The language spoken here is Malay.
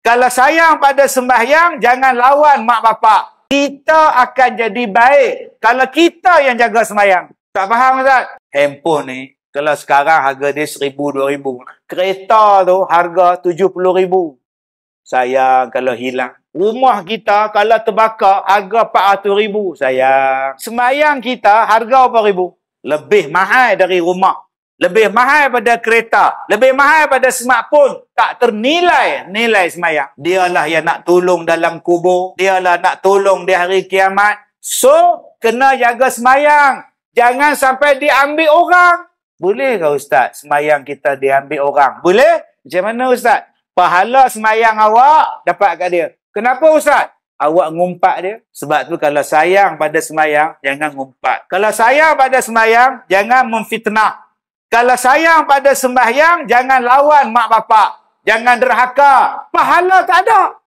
Kalau sayang pada sembahyang, jangan lawan mak bapak. Kita akan jadi baik kalau kita yang jaga sembahyang. Tak faham, Ustaz? Handphone ni, kalau sekarang harga dia 1,000, 2,000. Kereta tu harga 70,000. Sayang kalau hilang. Rumah kita kalau terbakar harga 400,000. Sayang. Sembahyang kita harga berapa ribu? Lebih mahal dari rumah. Lebih mahal pada kereta. Lebih mahal pada smartphone. Tak ternilai nilai sembahyang. Dialah yang nak tolong dalam kubur. Dialah nak tolong di hari kiamat. So, kena jaga sembahyang. Jangan sampai diambil orang. Boleh ke Ustaz sembahyang kita diambil orang? Boleh? Macam mana Ustaz? Pahala sembahyang awak dapat kat dia. Kenapa Ustaz? Awak ngumpat dia. Sebab tu kalau sayang pada sembahyang, jangan ngumpat. Kalau sayang pada sembahyang, jangan memfitnah. Kalau sayang pada sembahyang, jangan lawan mak bapak. Jangan derhaka. Pahala tak ada.